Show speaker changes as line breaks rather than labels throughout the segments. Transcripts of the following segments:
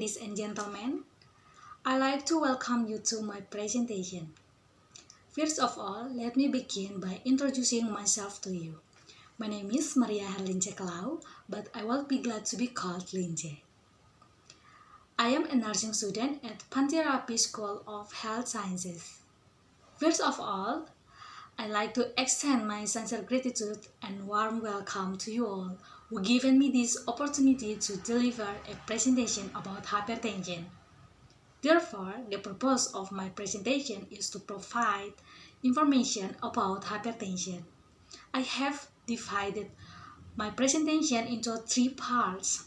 ladies and gentlemen. I'd like to welcome you to my presentation. First of all, let me begin by introducing myself to you. My name is Maria Herlince Klau, but I will be glad to be called Lince. I am a nursing student at Panti Rapih School of Health Sciences. First of all, I'd like to extend my sincere gratitude and warm welcome to you all who given me this opportunity to deliver a presentation about hypertension. Therefore, the purpose of my presentation is to provide information about hypertension. I have divided my presentation into three parts.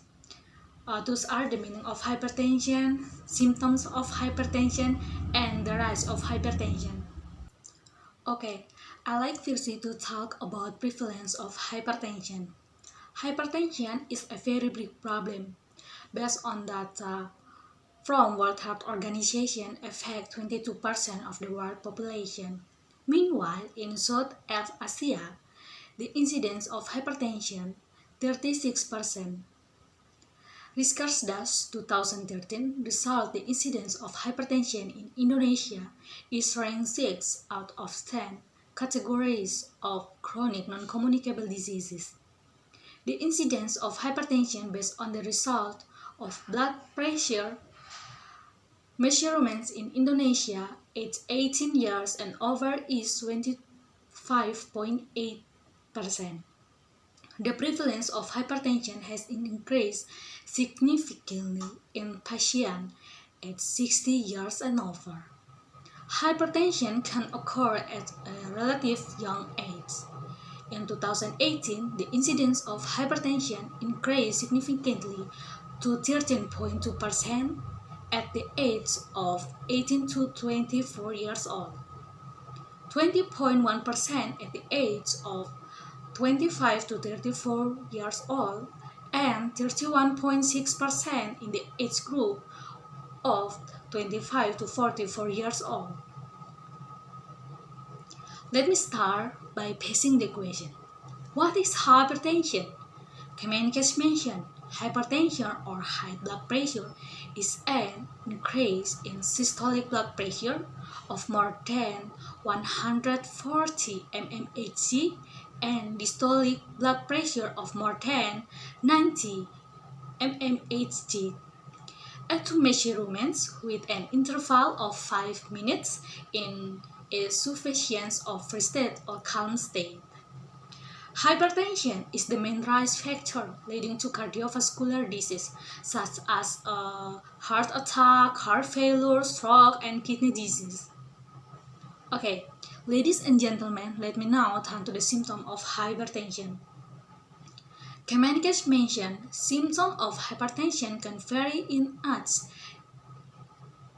Those are the meaning of hypertension, symptoms of hypertension, and the rise of hypertension. Okay, I like firstly to talk about prevalence of hypertension. Hypertension is a very big problem. Based on data from World Health Organization, affect 22% of the world population. Meanwhile, in Southeast Asia, the incidence of hypertension 36%. Research DAS 2013 result the incidence of hypertension in Indonesia is ranked 6 out of 10 categories of chronic non-communicable diseases. The incidence of hypertension based on the result of blood pressure measurements in Indonesia aged 18 years and over is 25.8%. The prevalence of hypertension has increased significantly in patients at 60 years and over. Hypertension can occur at a relatively young age. In 2018, the incidence of hypertension increased significantly to 13.2% at the age of 18 to 24 years old, 20.1% at the age of 25 to 34 years old, and 31.6% in the age group of 25 to 44 years old. Let me start by posing the question, what is hypertension? Kamenkes mentioned hypertension or high blood pressure is an increase in systolic blood pressure of more than 140 mmHg and systolic blood pressure of more than 90 mmHg at two measurements with an interval of 5 minutes in a sufficiency of rested or calm state. Hypertension is the main risk factor leading to cardiovascular disease such as heart attack, heart failure, stroke, and kidney disease. Okay, ladies and gentlemen, let me now turn to the symptom of hypertension. Kamenkes mentioned symptoms of hypertension can vary in each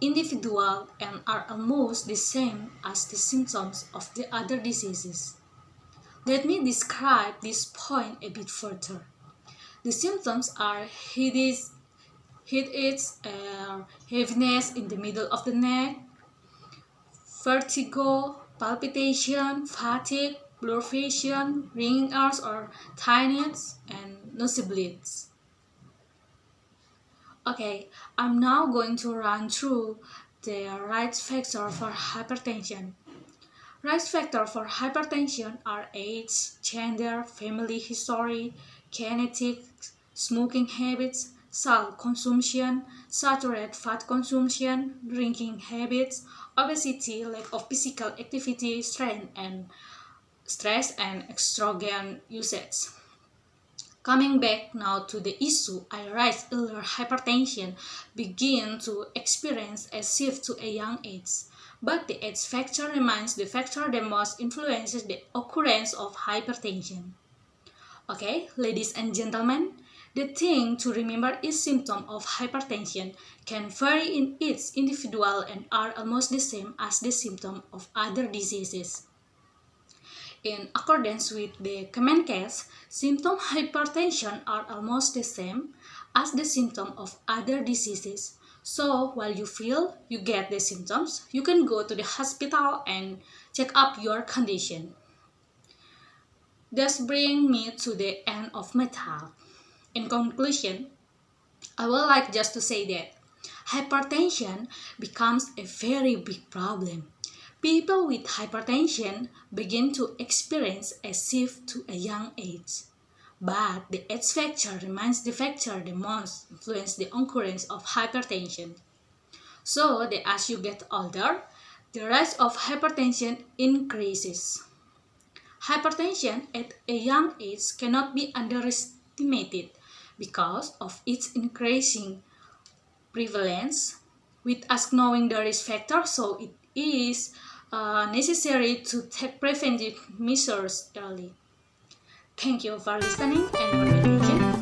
individual and are almost the same as the symptoms of the other diseases. Let me describe this point a bit further. The symptoms are headache, heaviness in the middle of the neck, vertigo, palpitation, fatigue, blurred vision, ringing ears or tinnitus, and nosebleeds. Okay, I'm now going to run through the risk factors for hypertension. Risk factors for hypertension are age, gender, family history, genetics, smoking habits, salt consumption, saturated fat consumption, drinking habits, obesity, lack of physical activity, stress, and estrogen usage. Coming back now to the issue, I raised earlier, hypertension begin to experience a shift to a young age. But the age factor remains the factor that most influences the occurrence of hypertension. Okay, ladies and gentlemen, the thing to remember is symptoms of hypertension can vary in each individual and are almost the same as the symptoms of other diseases. In accordance with the Kamenkes, symptoms of hypertension are almost the same as the symptoms of other diseases. So, while you feel you get the symptoms, you can go to the hospital and check up your condition. This brings me to the end of my talk. In conclusion, I would like just to say that Hypertension becomes a very big problem. People with hypertension begin to experience a shift to a young age. But the age factor remains the factor that most influence the occurrence of hypertension. So that as you get older, the risk of hypertension increases. Hypertension at a young age cannot be underestimated because of its increasing prevalence. With us knowing the risk factor, so it is necessary to take preventive measures early. Thank you for listening and for your attention.